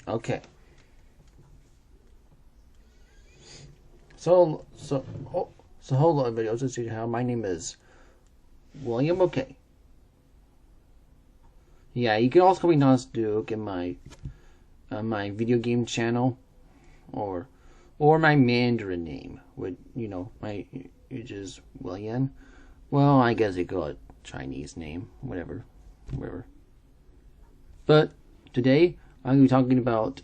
Okay. So so oh, so hold on, everybody. I'll just see how my name is William. Okay. Yeah, you can also call me Nas Duke in my video game channel, or my Mandarin name would my which is William. Well, I guess they call it Chinese name, whatever. But today I'm going to be talking about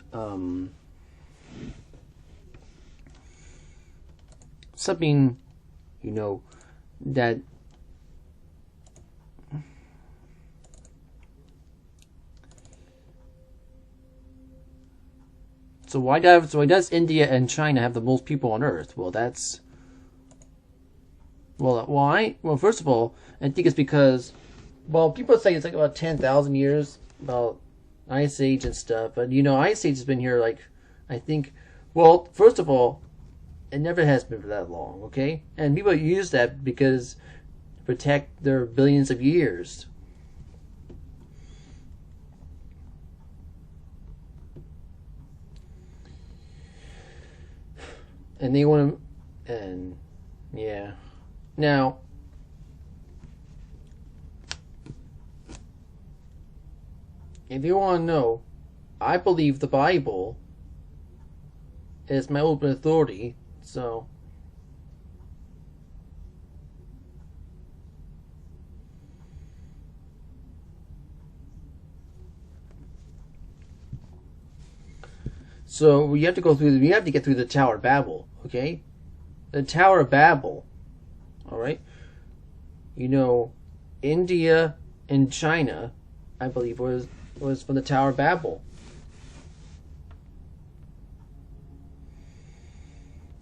something that why does India and China have the most people on Earth? Well, that's why. Well, first of all, I think it's because people say it's like about 10,000 years about Ice Age and stuff, but Ice Age has been here like I think. Well, first of all, it never has been for that long, okay? And people use that because to protect their billions of years. And they want to, and yeah. Now, if you want to know, I believe the Bible is my open authority, so. So we have to get through the Tower of Babel, okay? The Tower of Babel, all right? India and China, I believe, was from the Tower of Babel.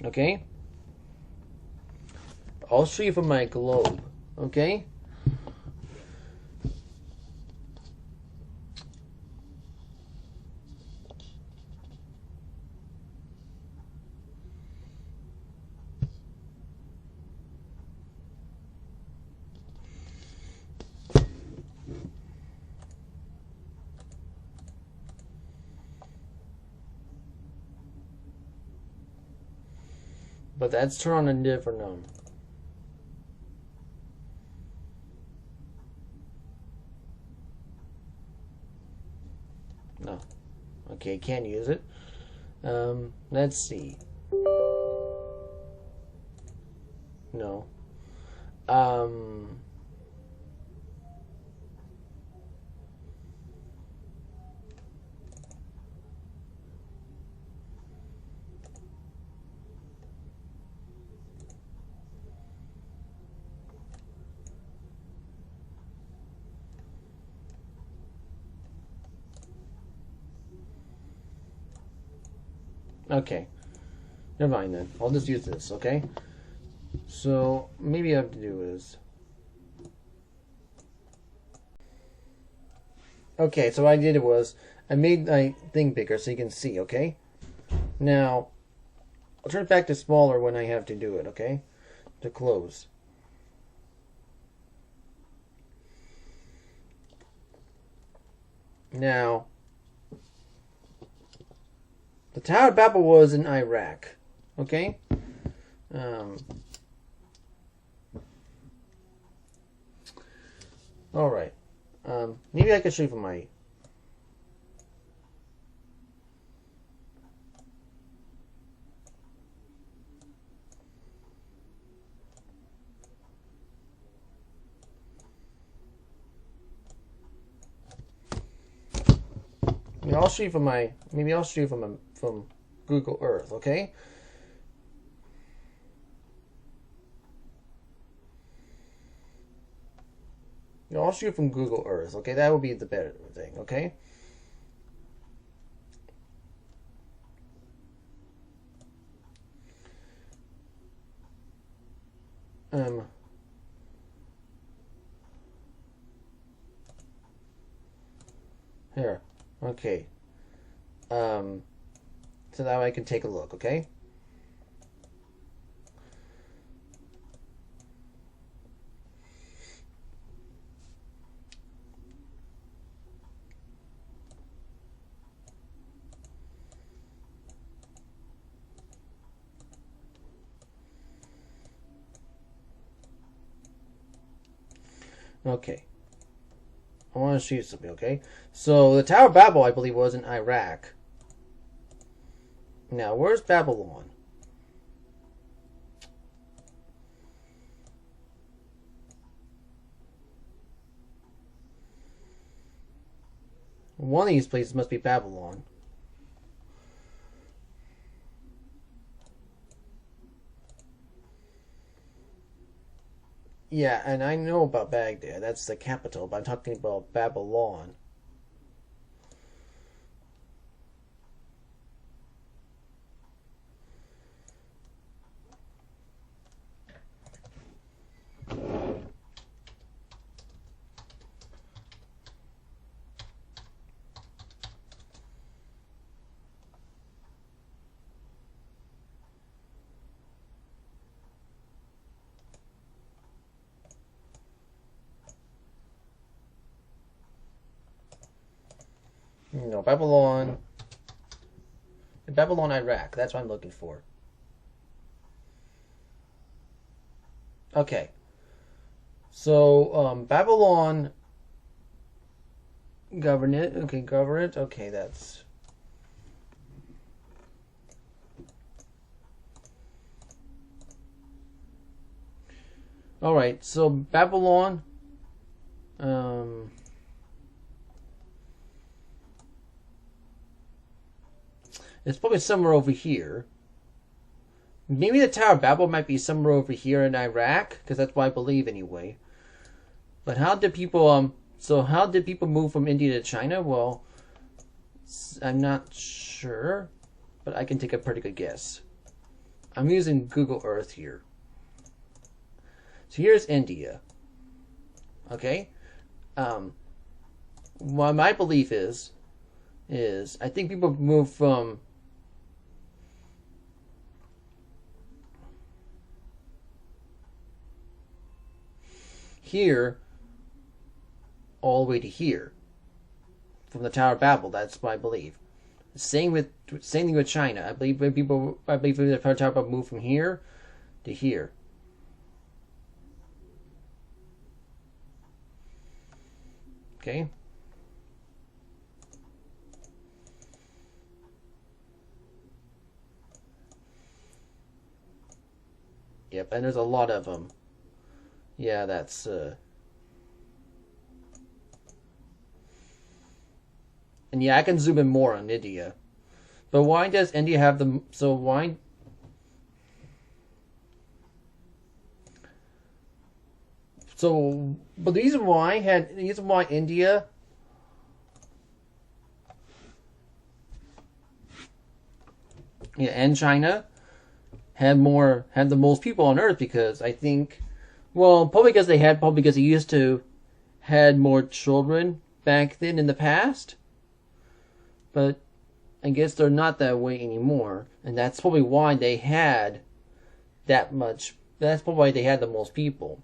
Okay? I'll show you from my globe, okay? But that's turned on a different No. Okay, can't use it. Let's see. No. Okay. Never mind then. I'll just use this, okay? So, maybe I have to do is... Okay, so what I did was, I made my thing bigger so you can see, okay? Now, I'll turn it back to smaller when I have to do it, okay? To close. Now, the Tower of Babel was in Iraq, okay? Alright. Maybe I can show you from my... I'll show you from my... Maybe I'll show you from Google Earth, okay? I'll show you from Google Earth, okay? That would be the better thing, okay? Here, okay. So now I can take a look, okay? Okay. I want to show you something, okay? So, the Tower of Babel, I believe, was in Iraq. Now, where's Babylon? One of these places must be Babylon. Yeah, and I know about Baghdad. That's the capital, but I'm talking about Babylon. No, Babylon. Babylon, Iraq. That's what I'm looking for. Okay. So, Babylon. Govern it. Okay, govern it. Okay, that's. Alright, so Babylon. It's probably somewhere over here. Maybe the Tower of Babel might be somewhere over here in Iraq, because that's what I believe anyway. But how did people so how did people move from India to China? Well, I'm not sure, but I can take a pretty good guess. I'm using Google Earth here. So here's India. Okay? What my belief is I think people move from here all the way to here from the Tower of Babel. That's what I believe. Same thing with China. I believe the Tower of Babel moved from here to here. Okay. Yep, and there's a lot of them. Yeah, that's and yeah, I can zoom in more on India. But why does India have the so why so but the reason why India and China had the most people on Earth because I think probably because they used to had more children back then in the past. But I guess they're not that way anymore, and that's probably why they had that much. That's probably why they had the most people.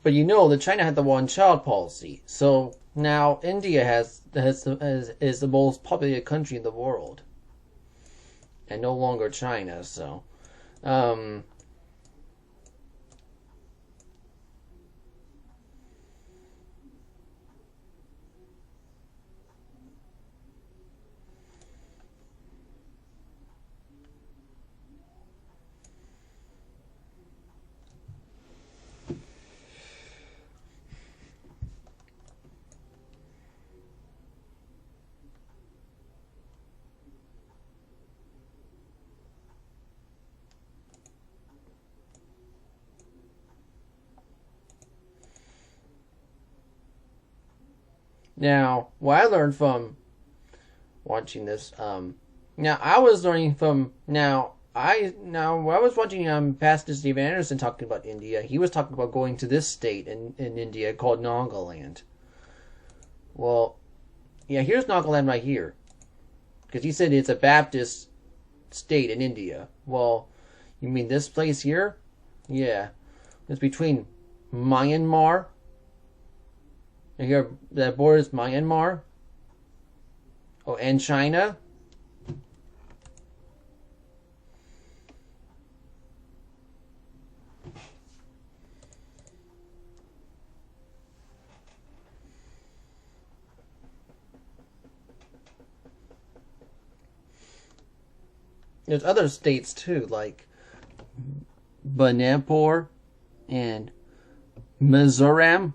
But that China had the one-child policy, so now India is the most populated country in the world, and no longer China. So, now, what I learned from watching this, now I was learning from when I was watching Pastor Steve Anderson talking about India. He was talking about going to this state in India called Nagaland. Well, yeah, here's Nagaland right here, because he said it's a Baptist state in India. Well, you mean this place here? Yeah, it's between Myanmar. And here, that border is Myanmar. Oh, and China. there's other states too, like Banapur and Mizoram.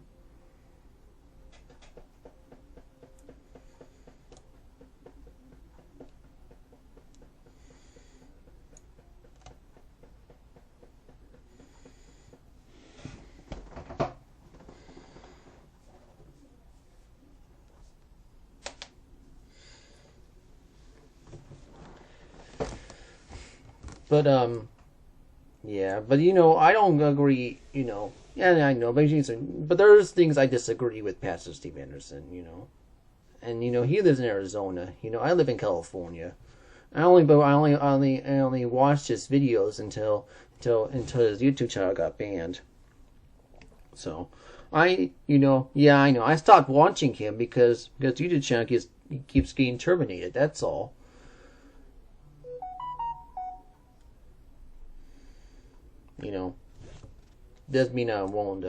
But yeah, but I don't agree. Yeah, I know, but there's things I disagree with Pastor Steve Anderson. And he lives in Arizona. I live in California. I only watched his videos until his YouTube channel got banned. So yeah, I know. I stopped watching him because YouTube channel keeps getting terminated. That's all. Doesn't mean I won't.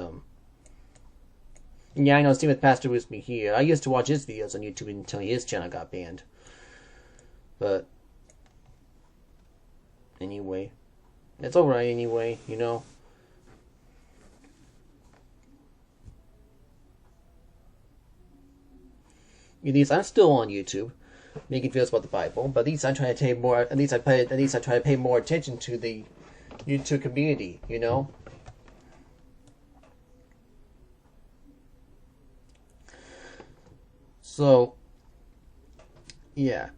Yeah, I know. Same with Pastor with me here. I used to watch his videos on YouTube until his channel got banned. But anyway, it's alright anyway. At least I'm still on YouTube, making videos about the Bible. But at least I'm trying to take more. At least I try to pay more attention to the YouTube community. So, yeah.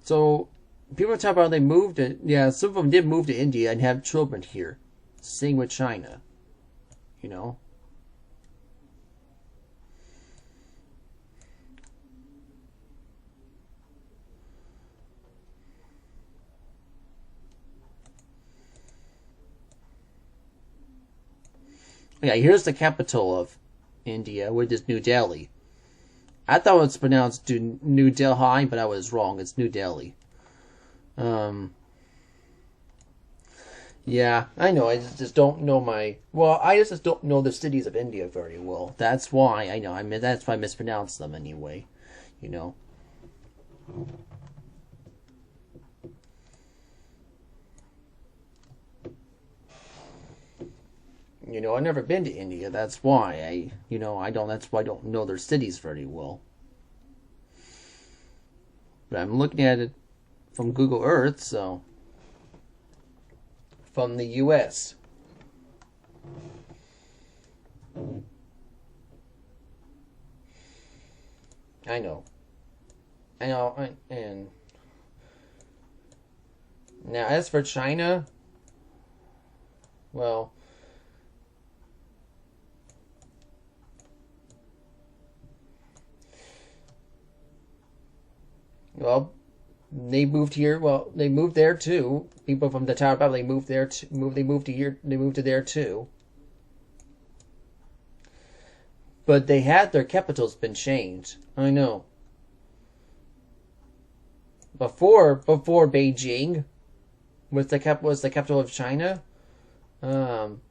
So, people talk about they moved to, yeah, some of them did move to India and have children here. Same with China. You know? Yeah, here's the capital of India, which is New Delhi. I thought it was pronounced New Delhi, but I was wrong. It's New Delhi. Um, yeah, I know. I just don't know I just don't know the cities of India very well. That's why I know. That's why I mispronounced them anyway. You know. I've never been to India. That's why I don't. That's why I don't know their cities very well. But I'm looking at it from Google Earth, so from the U.S. I know. And now as for China, well, well, they moved here. Well, they moved there too. People from the Tower Bible, they moved there. They moved to here. They moved to there too. But they had their capital's been changed. I know. Before Beijing was the capital of China. Um,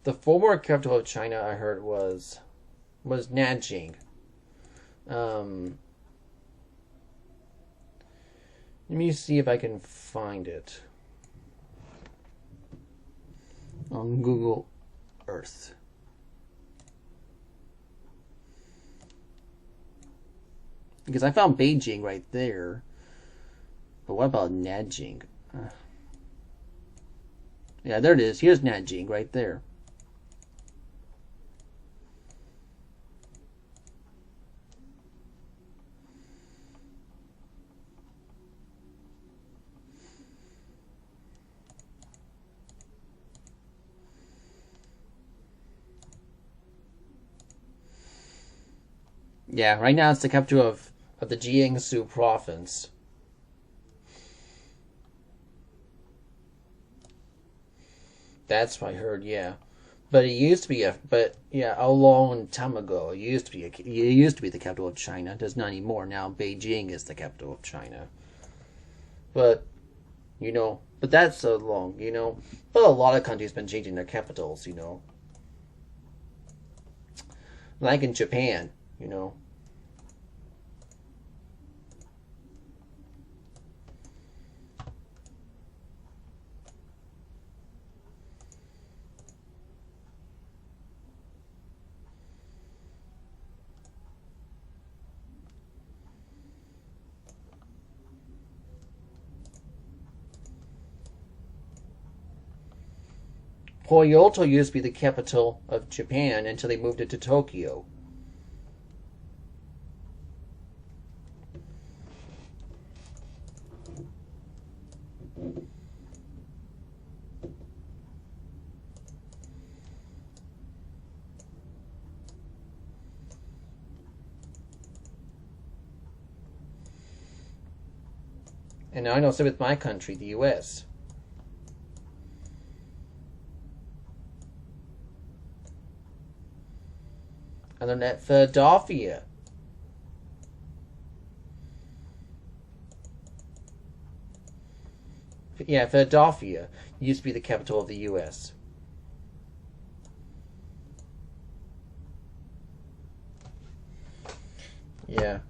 the former capital of China I heard was Nanjing. Um, Let me see if I can find it on Google Earth. Because I found Beijing right there. But what about Nanjing? Yeah, there it is. Here's Nanjing right there. Yeah, right now it's the capital of the Jiangsu province. That's what I heard, yeah. But it used to be a long time ago. It used to be the capital of China. It does not anymore. Now Beijing is the capital of China. But but that's so long. But a lot of countries been changing their capitals. Like in Japan. Kyoto used to be the capital of Japan until they moved it to Tokyo. And I know so with my country, the U.S. And then at Philadelphia. Yeah, Philadelphia used to be the capital of the U.S. Yeah.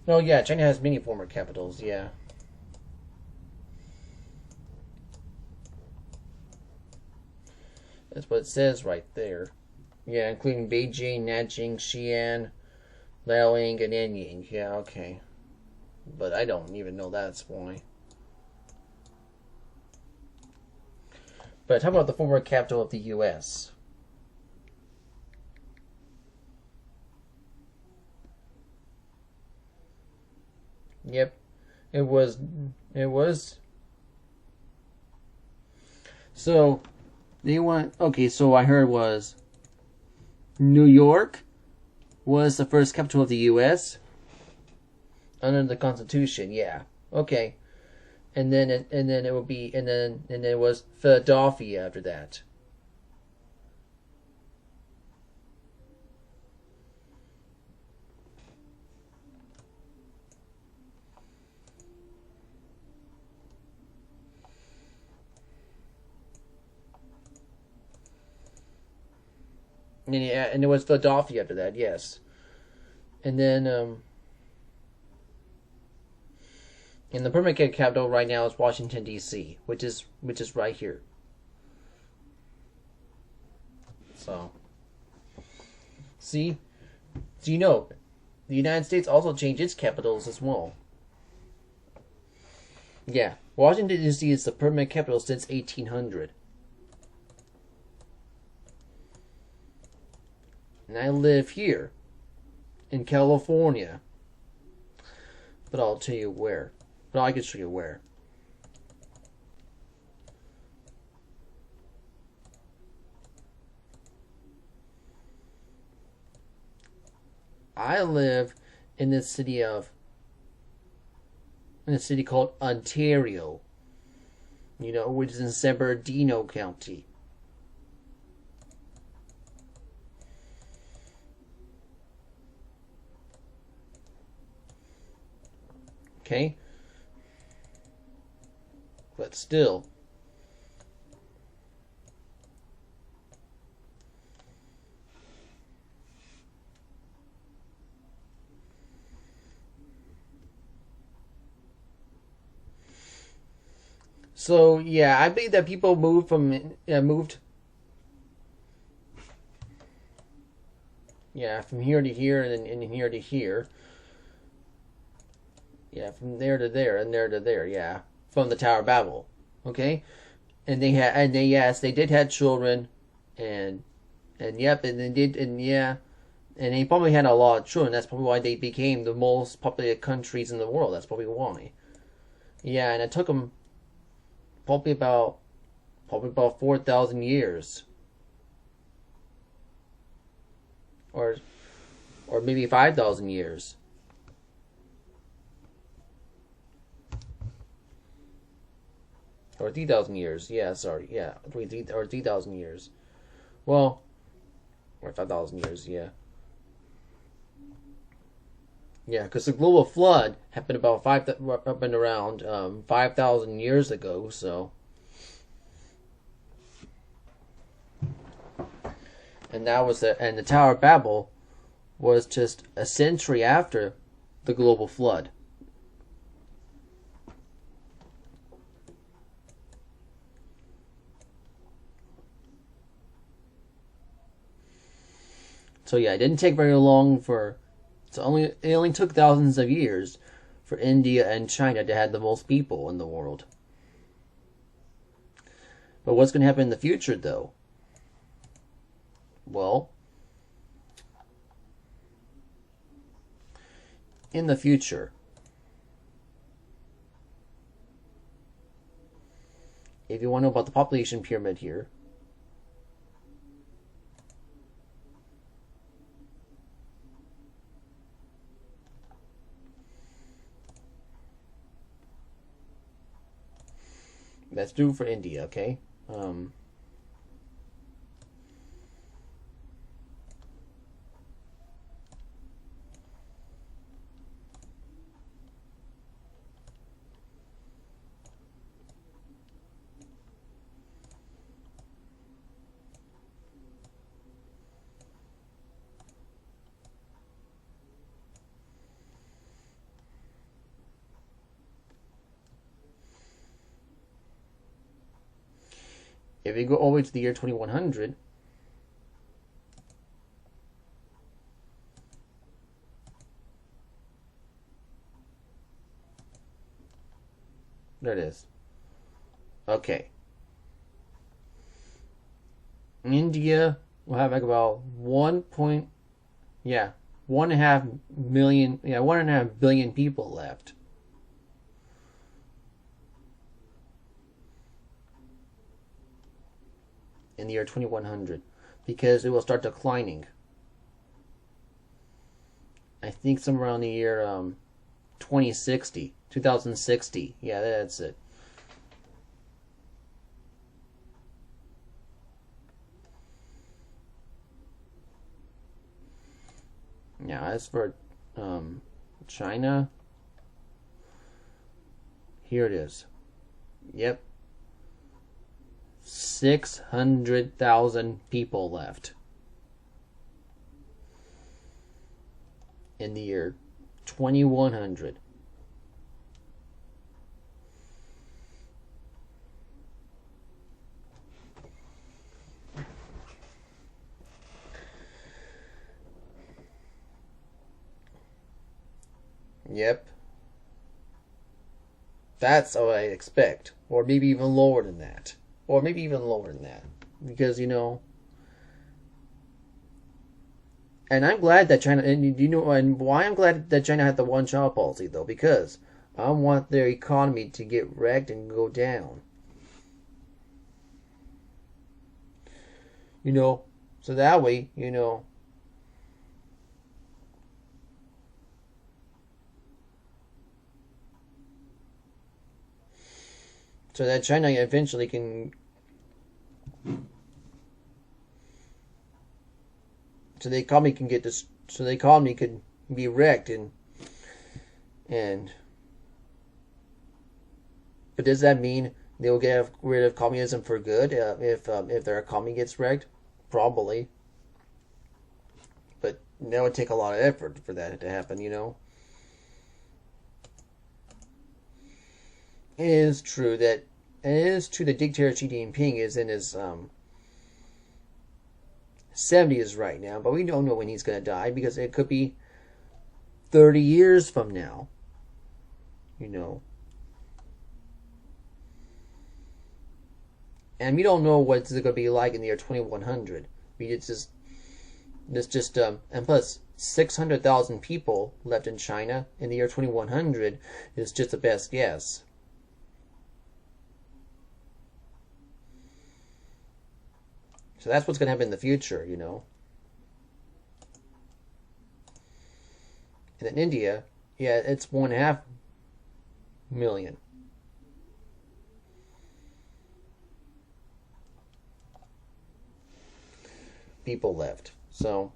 Oh yeah, China has many former capitals, yeah. That's what it says right there. Yeah, including Beijing, Nanjing, Xi'an, Liaoning, and Anying. Yeah, okay. But I don't even know that's why. But how about the former capital of the U.S.? Yep, it was. It was. So they want. Okay, so I heard was New York was the first capital of the U.S. under the Constitution. Yeah. Okay. And then it would be and then it was Philadelphia after that. And yeah, and it was Philadelphia after that. Yes. And then and the permanent capital right now is Washington D.C., which is right here. So, see, do you know the United States also changed its capitals as well? Yeah, Washington D.C. is the permanent capital since 1800. And I live here in California. But I'll tell you where. But I can show you where. I live in the city called Ontario. Which is in San Bernardino County. Okay? But still. So yeah, I believe that people moved from from here to here and here to here. Yeah, from there to there and there to there. Yeah, from the Tower of Babel. Okay, and they did have children, and yep, and they did, and yeah, And they probably had a lot of children. That's probably why they became the most populated countries in the world. That's probably why. Yeah, and it took them probably about 4,000 years, or maybe 5,000 years, or 3,000 years. Yeah, sorry, yeah, 3,000 years. Well, or 5,000 years. Yeah, yeah, because the global flood happened happened around 5,000 years ago. So, and the Tower of Babel was just a century after the global flood. So yeah, it didn't take very long for it only took thousands of years for India and China to have the most people in the world. But what's going to happen in the future, though? Well, in the future, if you want to know about the population pyramid here, that's due for India, okay? If we go all the way to the year 2100, there it is. Okay. India will have like about 1.5 billion people left. In the year 2100, because it will start declining. I think somewhere around the year 2060. Yeah, that's it. Now, as for China, here it is. Yep. 600,000 people left in the year 2100. Yep. That's what I expect. Or maybe even lower than that. Or maybe even lower than that. Because, and I'm glad that China, and why I'm glad that China had the one-child policy, though, because I want their economy to get wrecked and go down. So that way, so that China eventually can, so the economy can get this, so the economy could be wrecked and but does that mean they will get rid of communism for good if their economy gets wrecked? Probably, but that would take a lot of effort for that to happen. It is true that dictator Xi Jinping is in his 70s right now, but we don't know when he's going to die because it could be 30 years from now. And we don't know what it's going to be like in the year 2100. There's just and plus 600,000 people left in China in the year 2100 is just a best guess. So that's what's going to happen in the future, you know. And in India, yeah, it's 1.5 million. People left. So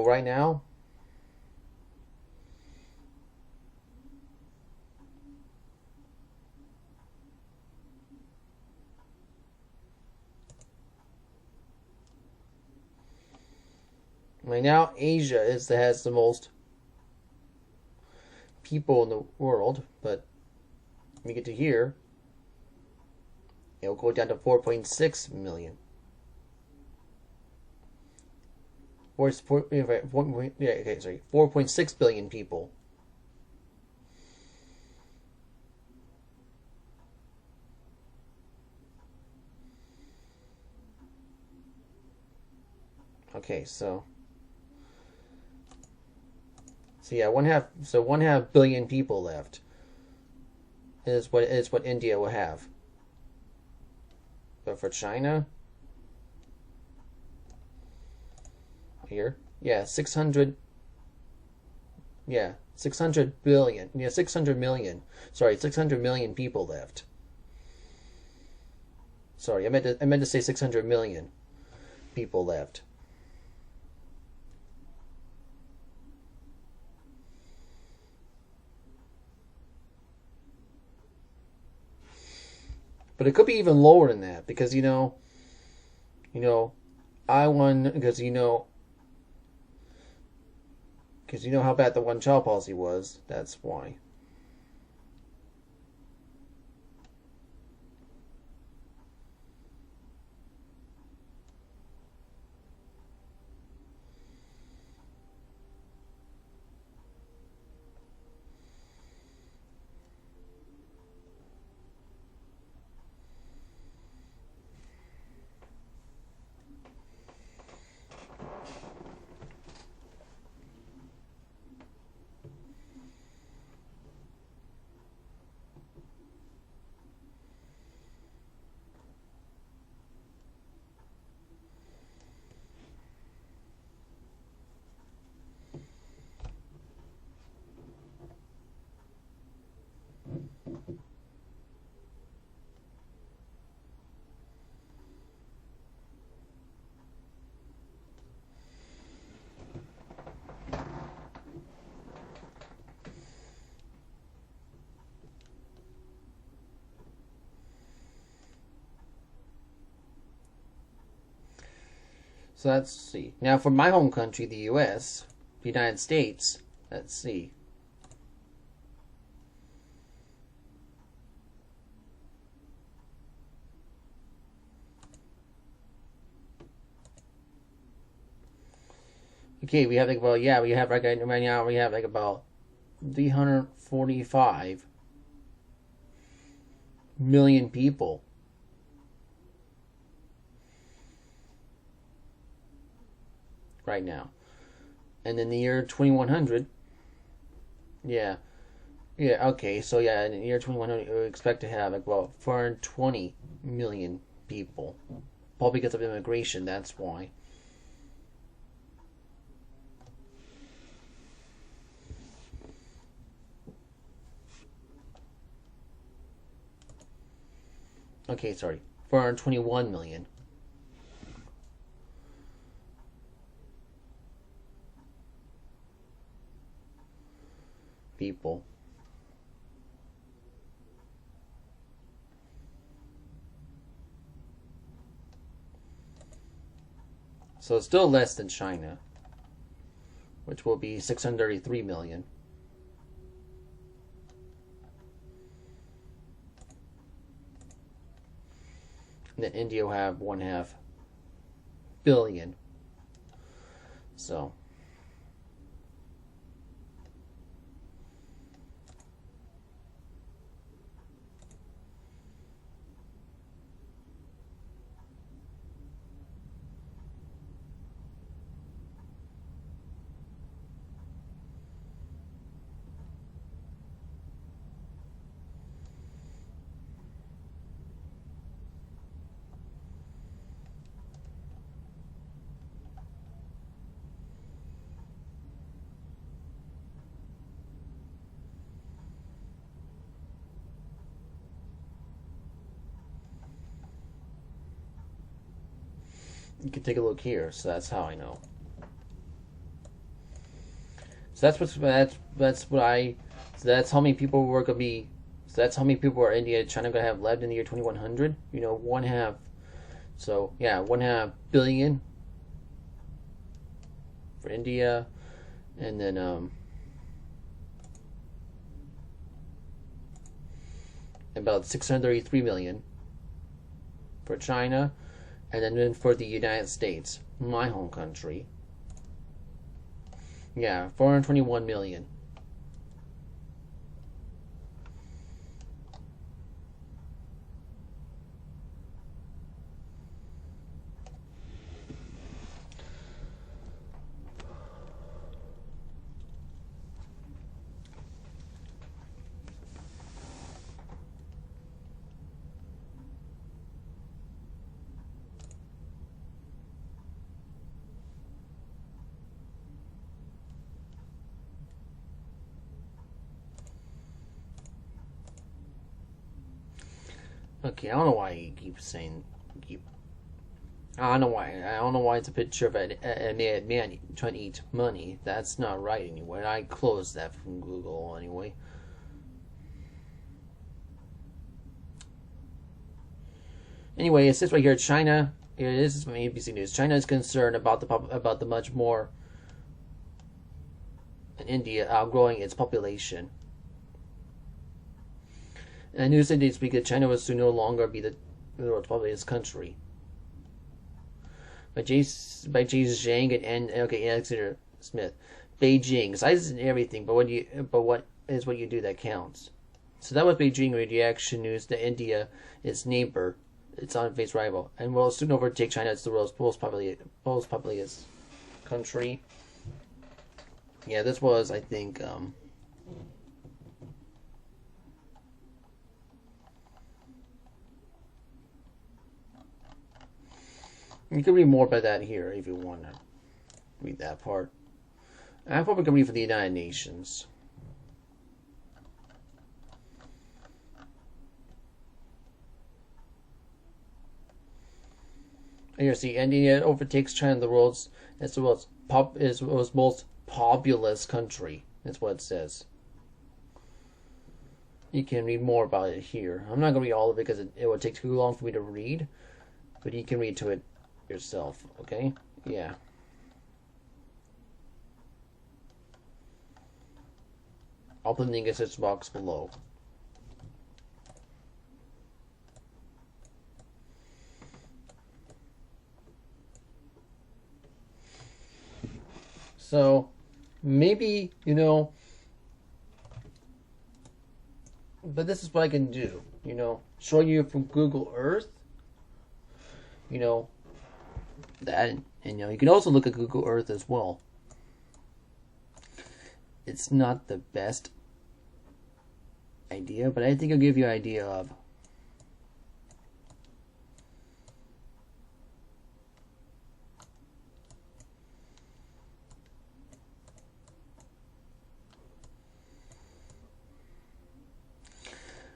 right now, Asia has the most people in the world, but when you get to here, it'll go down to 4.6 million. Or 4.6 billion people. Okay, so yeah, 1.5 billion people left is what India will have. But for China, here, yeah, 600 billion, 600 million. Sorry, 600 million people left. Sorry, I meant to say 600 million people left. But it could be even lower than that because I won because you know how bad the one-child policy was. That's why. So let's see. Now for my home country, the U.S., the United States, let's see. Okay, we have like about we have right now we have like about 345 million people. Right now. And in the year 2100, okay, so in the year 2100, we expect to have like about 420 million people. Probably because of immigration, that's why. Okay, sorry, 421 million. People. So it's still less than China, which will be 633 million. And then India will have 1.5 billion. So You can take a look here. So that's how I know. So that's what I. So that's how many people were gonna be. So that's how many people are India, China gonna have left in the year 2100. You know, one half. So yeah, 1/2 billion for India, and then about 633 million for China, and then for the United States, my home country. Yeah, 421 million. Okay, I don't know why you keep saying keep. I don't know why. I don't know why it's a picture of a man trying to eat money. That's not right anyway. I closed that from Google anyway. Anyway, it says right here, China. Here it is from ABC News. China is concerned about the much more in India outgrowing its population. And news indicates because China will soon no longer be the world's populous country. By J. Zhang and okay, Alexander Smith. Beijing. Size isn't everything, but what you do that counts. So that was Beijing reaction news that India, its neighbor, its on-face rival, and will soon overtake China as the world's most populous country. Yeah, this was, I think, you can read more about that here if you want to read that part. I probably can read for the United Nations. Here, see, India overtakes China, the world's most populous country. That's what it says. You can read more about it here. I'm not going to read all of it because it would take too long for me to read, but you can read to it yourself. Okay? Yeah. I'll put the link in the search box below. So, maybe, but this is what I can do, show you from Google Earth, that, and you can also look at Google Earth as well. It's not the best idea, but I think it'll give you an idea of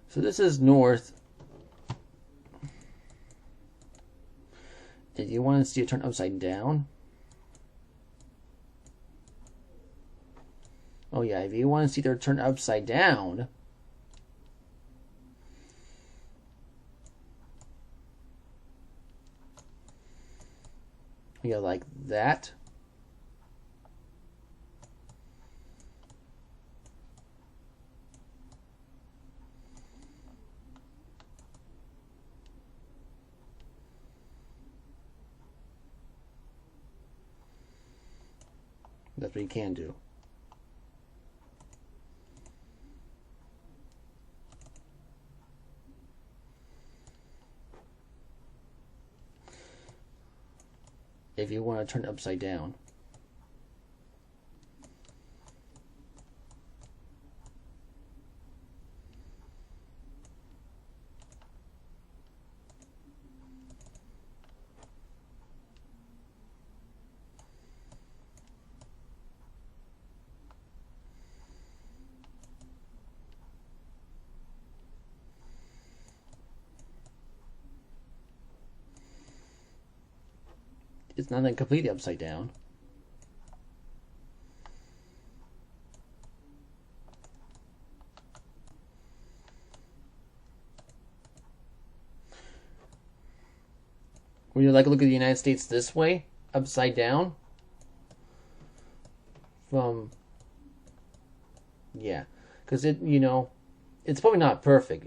so this is north. If you want to see it turn upside down, oh yeah, if you want to see it turn upside down, you go like that. That's what you can do. If you want to turn it upside down. not like completely upside down. Would you like to look at the United States this way, upside down? Yeah, because it's probably not perfect,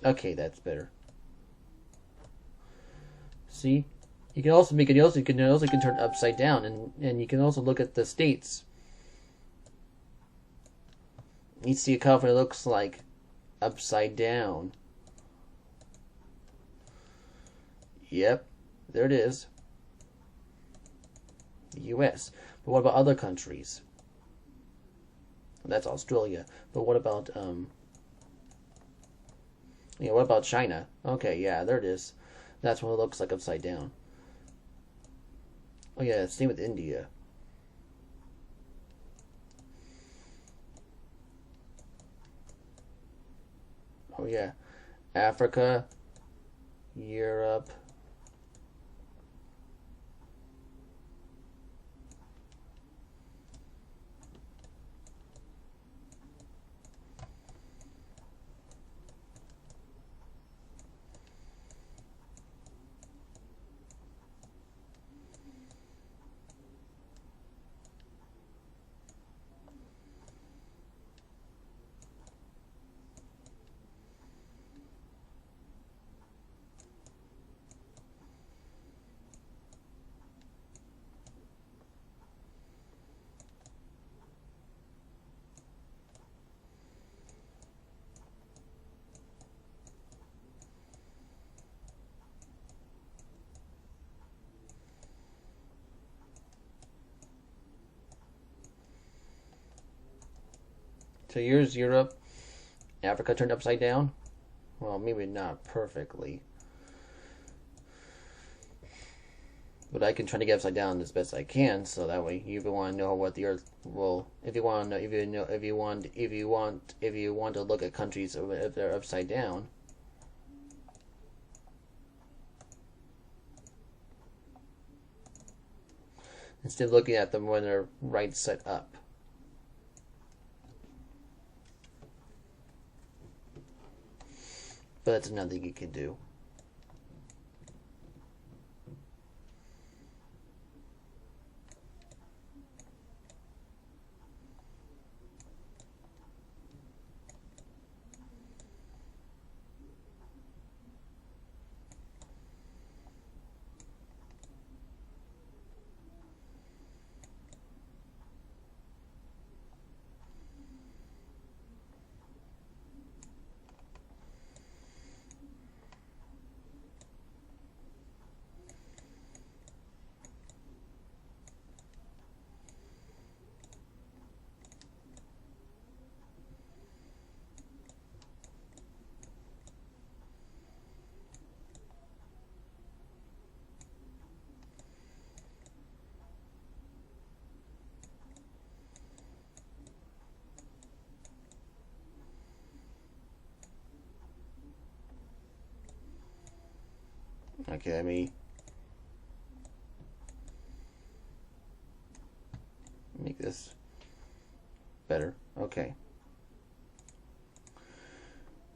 Okay, that's better. See, you can also make it. You can turn it upside down, and you can also look at the states. You see how it looks like upside down. Yep, there it is. The U.S. But what about other countries? That's Australia. But what about what about China? Okay, yeah, there it is. That's what it looks like upside down. Oh yeah, same with India. Oh yeah, Africa, Europe. So here's Europe, Africa turned upside down. Well, maybe not perfectly, but I can try to get upside down as best I can. So that way, you want to know what the Earth will. If you want to know, if you want to look at countries if they're upside down. Instead of looking at them when they're right side up. But that's another thing you can do. Okay, let me make this better. Okay.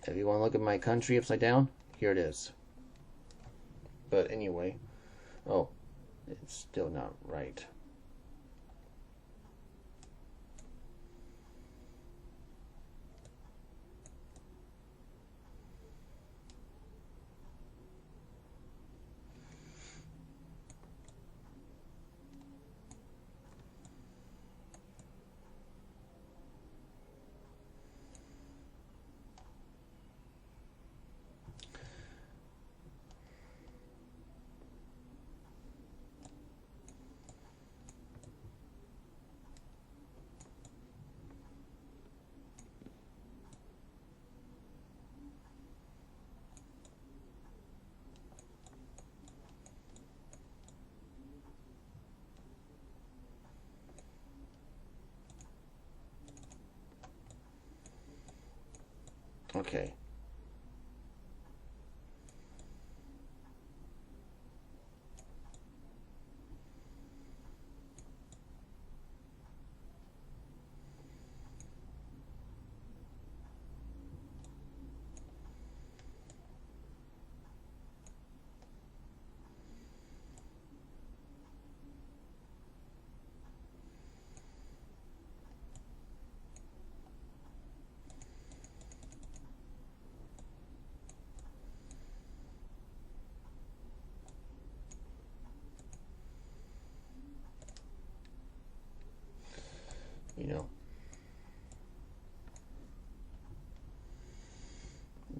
If you want to look at my country upside down, here it is. But anyway, oh, it's still not right. Okay. You know.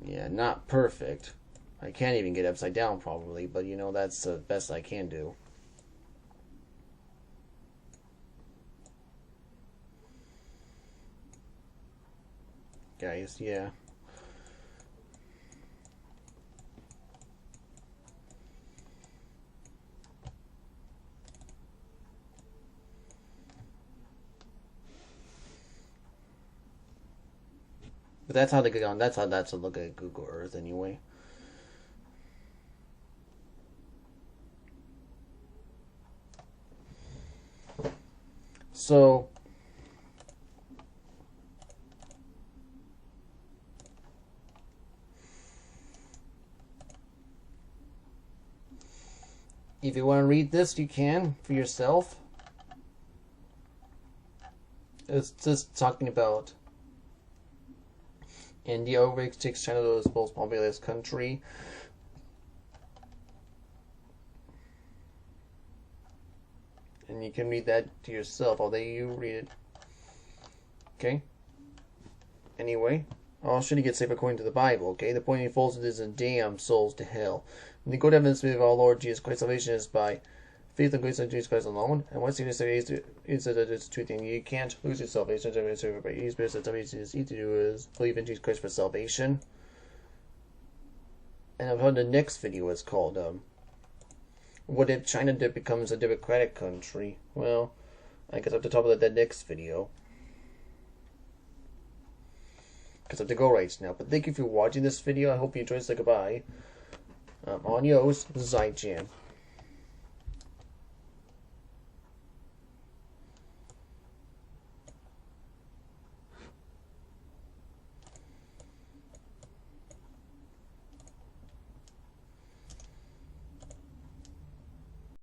Yeah, not perfect. I can't even get upside down probably, but you know, that's the best I can do. Guys, yeah. But that's how they get on. That's how that's a look at Google Earth anyway. So if you want to read this, you can for yourself. It's just talking about India, which takes China to the most populous country. And you can read that to yourself, although you read it. Okay? Anyway, all should get saved according to the Bible, okay? The point he falls is in damn souls to hell. When you go to heaven with our Lord Jesus Christ, salvation is by faith and grace in Jesus Christ alone. And once you say is that it's two things. You can't lose your salvation. Salvation is easy to do is believe in Jesus Christ for salvation. And I've heard the next video is called what if China becomes a democratic country? Well, I guess I have to talk about that next video. Because I have to go right now. But thank you for watching this video. I hope you enjoyed. Say goodbye. Adios, Zai Jan.